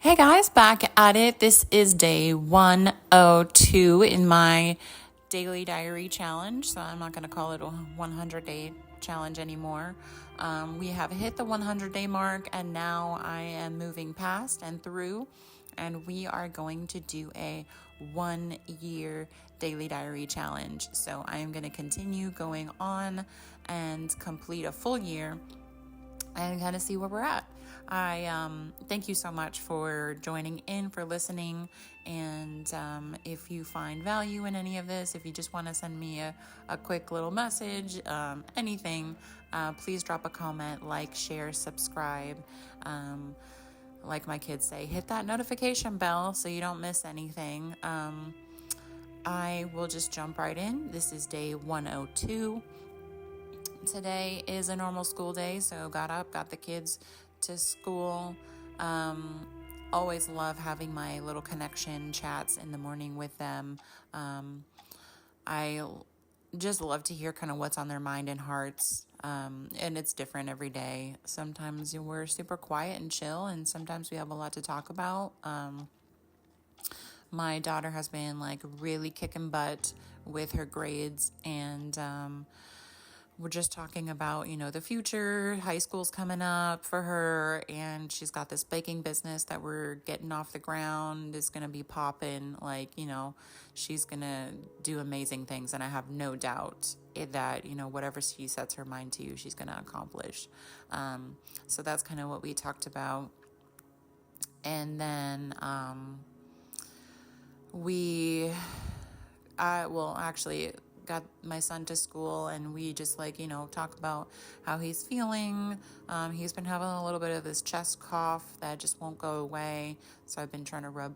Hey guys, back at it. This is day 102 in my daily diary challenge. So I'm not going to call it a 100-day challenge anymore. We have hit the 100-day mark, and now I am moving past and through, and we are going to do a 1-year daily diary challenge. So I am going to continue going on and complete a full year and kind of see where we're at. I thank you so much for joining in, for listening, and if you find value in any of this, if you just want to send me a quick little message, anything, please drop a comment, like, share, subscribe. Like my kids say, hit that notification bell so you don't miss anything. I will just jump right in. This is day 102. Today is a normal school day, so got up, got the kids to school. Always love having my little connection chats in the morning with them. I just love to hear kind of what's on their mind and hearts, and it's different every day. Sometimes we're super quiet and chill, and sometimes we have a lot to talk about. My daughter has been like really kicking butt with her grades, and we're just talking about, the future. High school's coming up for her, and she's got this baking business that we're getting off the ground. It's going to be popping. She's going to do amazing things, and I have no doubt that, whatever she sets her mind to, she's going to accomplish. So that's kind of what we talked about. And then actually got my son to school, and we just talk about how he's feeling. He's been having a little bit of this chest cough that just won't go away, so I've been trying to rub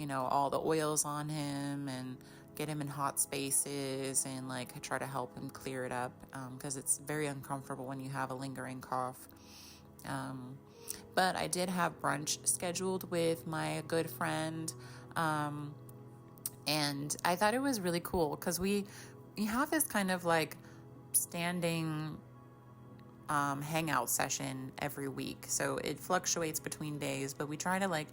all the oils on him and get him in hot spaces and try to help him clear it up, because it's very uncomfortable when you have a lingering cough. But I did have brunch scheduled with my good friend, and I thought it was really cool because we have this kind of standing hangout session every week. So it fluctuates between days, but we try to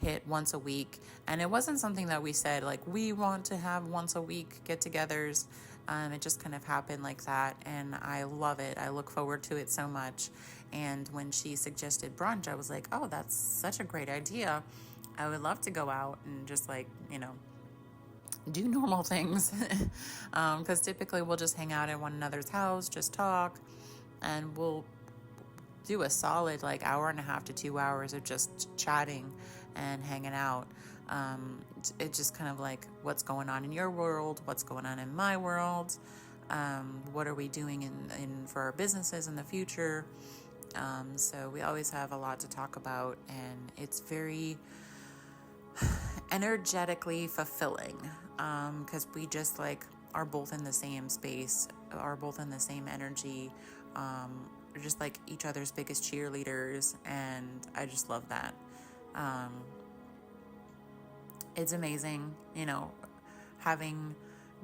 hit once a week. And it wasn't something that we said we want to have once a week get-togethers. It just kind of happened like that, and I love it. I look forward to it so much. And when she suggested brunch, I was like, oh, that's such a great idea. I would love to go out and just do normal things, because typically we'll just hang out at one another's house, just talk, and we'll do a solid hour and a half to 2 hours of just chatting and hanging out. It's just kind of what's going on in your world, what's going on in my world, what are we doing in for our businesses in the future. So we always have a lot to talk about, and it's very energetically fulfilling, because we just are both in the same space, are both in the same energy. We're just each other's biggest cheerleaders, and I just love that. It's amazing, having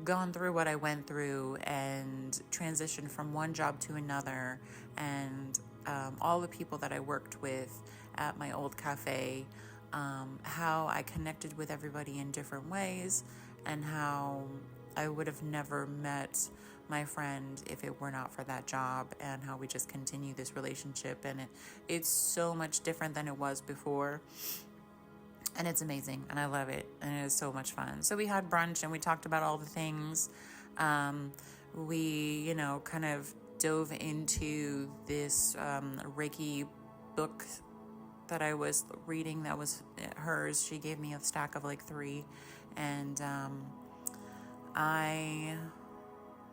gone through what I went through and transitioned from one job to another, and all the people that I worked with at my old cafe, how I connected with everybody in different ways, and how I would have never met my friend if it were not for that job, and how we just continue this relationship, and it's so much different than it was before, and it's amazing, and I love it, and it is so much fun. So we had brunch, and we talked about all the things. We kind of dove into this Reiki book that I was reading that was hers. She gave me a stack of 3, and I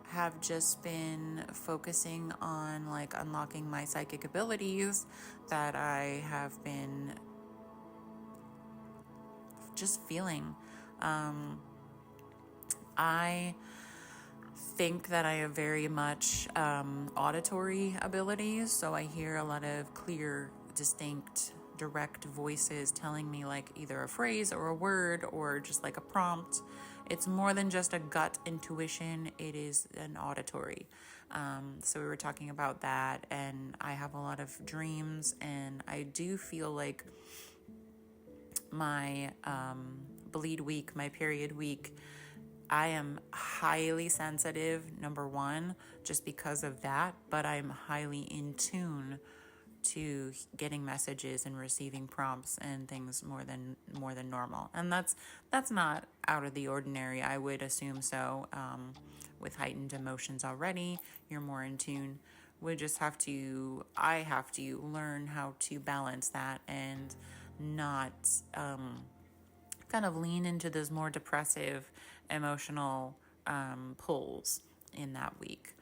have just been focusing on unlocking my psychic abilities that I have been just feeling. I think that I have very much auditory abilities, so I hear a lot of clear, distinct, direct voices telling me either a phrase or a word or just a prompt. It's more than just a gut intuition, it is an auditory. So we were talking about that, and I have a lot of dreams, and I do feel my bleed week, my period week, I am highly sensitive, number one, just because of that, but I'm highly in tune to getting messages and receiving prompts and things more than normal. And that's not out of the ordinary. I would assume so. With heightened emotions already, you're more in tune. I have to learn how to balance that and not kind of lean into those more depressive emotional pulls in that week.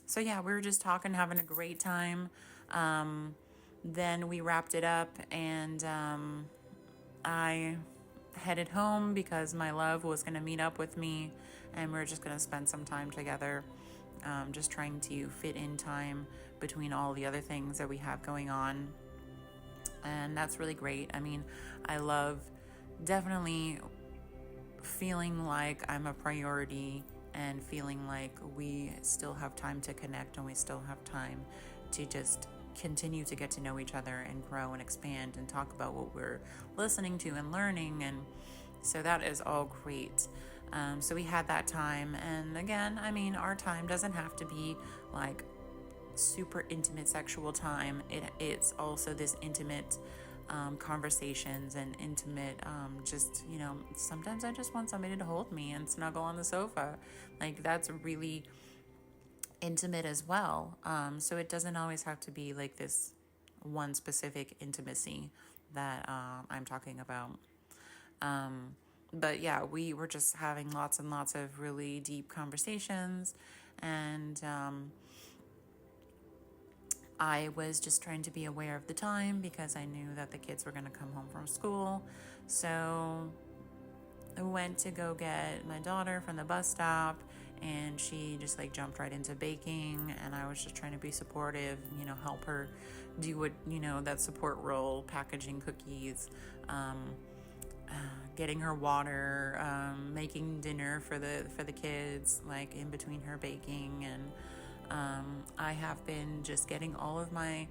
So yeah, we were just talking, having a great time. Then we wrapped it up, and I headed home because my love was going to meet up with me, and we are just going to spend some time together. Just trying to fit in time between all the other things that we have going on. And that's really great. I mean, I love definitely feeling like I'm a priority and feeling like we still have time to connect and we still have time to just continue to get to know each other and grow and expand and talk about what we're listening to and learning. And so that is all great. So we had that time. And again, I mean, our time doesn't have to be like super intimate sexual time. It's also this intimate conversations and intimate just, sometimes I just want somebody to hold me and snuggle on the sofa. Like, that's really intimate as well. So it doesn't always have to be like this one specific intimacy that I'm talking about. But yeah, we were just having lots and lots of really deep conversations, and I was just trying to be aware of the time because I knew that the kids were going to come home from school. So I went to go get my daughter from the bus stop, and she just like jumped right into baking, and I was just trying to be supportive, help her do what, that support role, packaging cookies, getting her water, making dinner for the kids, like in between her baking. And I have been just getting all of my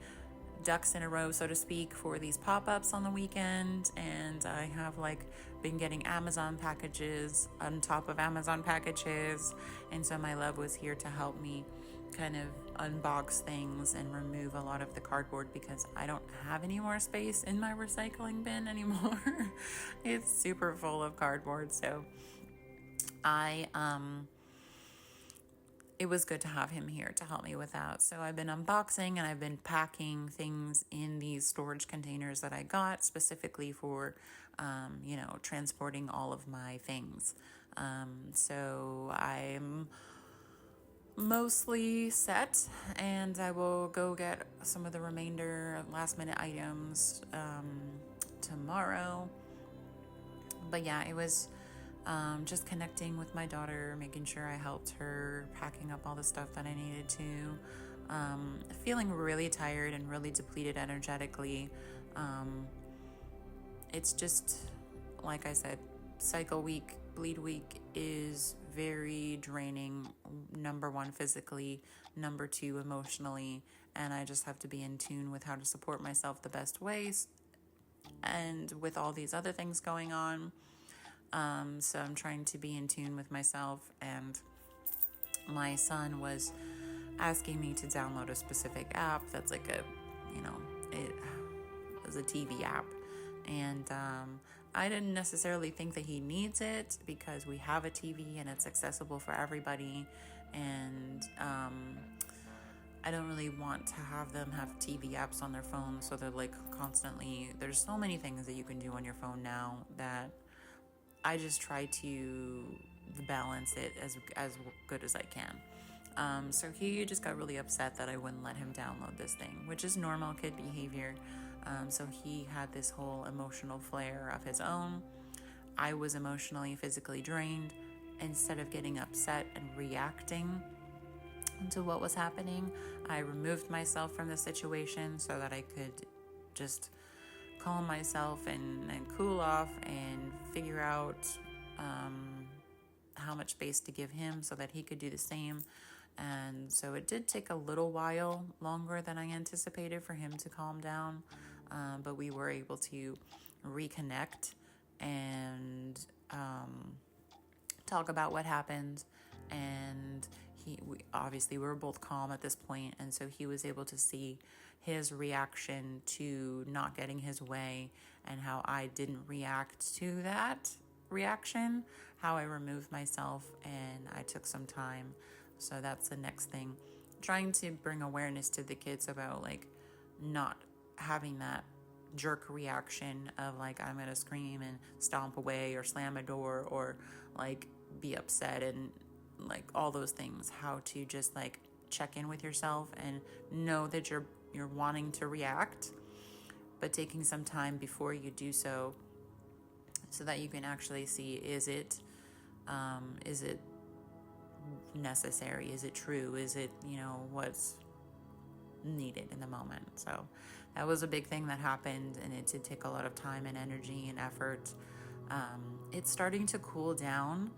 ducks in a row, so to speak, for these pop-ups on the weekend. And I have been getting Amazon packages on top of Amazon packages. And so my love was here to help me kind of unbox things and remove a lot of the cardboard because I don't have any more space in my recycling bin anymore. It's super full of cardboard. So it was good to have him here to help me with that. So I've been unboxing and I've been packing things in these storage containers that I got specifically for, transporting all of my things. So I'm mostly set, and I will go get some of the remainder last minute items tomorrow. But yeah, it was just connecting with my daughter, making sure I helped her, packing up all the stuff that I needed to, feeling really tired and really depleted energetically. It's just, like I said, cycle week, bleed week is very draining. Number one, physically, number two, emotionally, and I just have to be in tune with how to support myself the best ways. And with all these other things going on, so I'm trying to be in tune with myself. And my son was asking me to download a specific app that's like it was a TV app. And I didn't necessarily think that he needs it because we have a TV and it's accessible for everybody. And I don't really want to have them have TV apps on their phone, so they're constantly, there's so many things that you can do on your phone now that I just try to balance it as good as I can. So he just got really upset that I wouldn't let him download this thing, which is normal kid behavior. So he had this whole emotional flare of his own. I was emotionally, physically drained. Instead of getting upset and reacting to what was happening, I removed myself from the situation so that I could just calm myself and cool off and figure out how much space to give him so that he could do the same. And so it did take a little while longer than I anticipated for him to calm down, but we were able to reconnect and talk about what happened. And we were both calm at this point, and so he was able to see his reaction to not getting his way and how I didn't react to that reaction, how I removed myself and I took some time. So that's the next thing, trying to bring awareness to the kids about like not having that jerk reaction of like I'm gonna scream and stomp away or slam a door or like be upset and like all those things. How to just like check in with yourself and know that you're wanting to react, but taking some time before you do so that you can actually see, is it necessary, is it true, is it what's needed in the moment. So that was a big thing that happened, and it did take a lot of time and energy and effort. It's starting to cool down,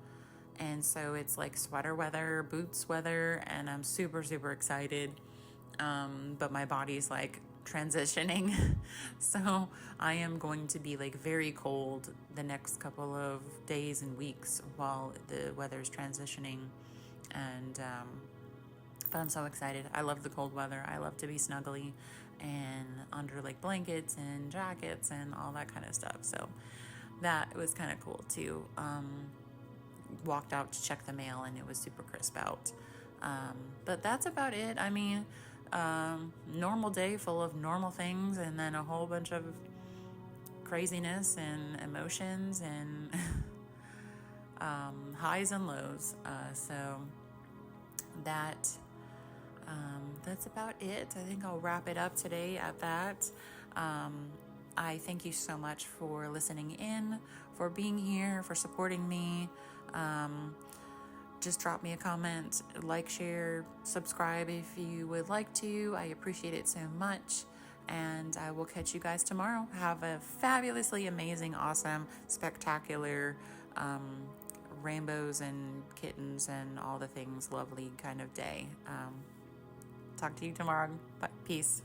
and so it's like sweater weather, boots weather, and I'm super excited. But my body's like transitioning. So I am going to be like very cold the next couple of days and weeks while the weather's transitioning. And but I'm so excited. I love the cold weather. I love to be snuggly and under like blankets and jackets and all that kind of stuff. So that was kind of cool too. Walked out to check the mail and it was super crisp out. But that's about it. I mean, normal day full of normal things, and then a whole bunch of craziness and emotions and highs and lows. So that's about it. I think I'll wrap it up today at that. I thank you so much for listening in, for being here, for supporting me. Just drop me a comment, like, share, subscribe if you would like to. I appreciate it so much. And I will catch you guys tomorrow. Have a fabulously amazing, awesome, spectacular, rainbows and kittens and all the things lovely kind of day. Talk to you tomorrow. Bye. Peace.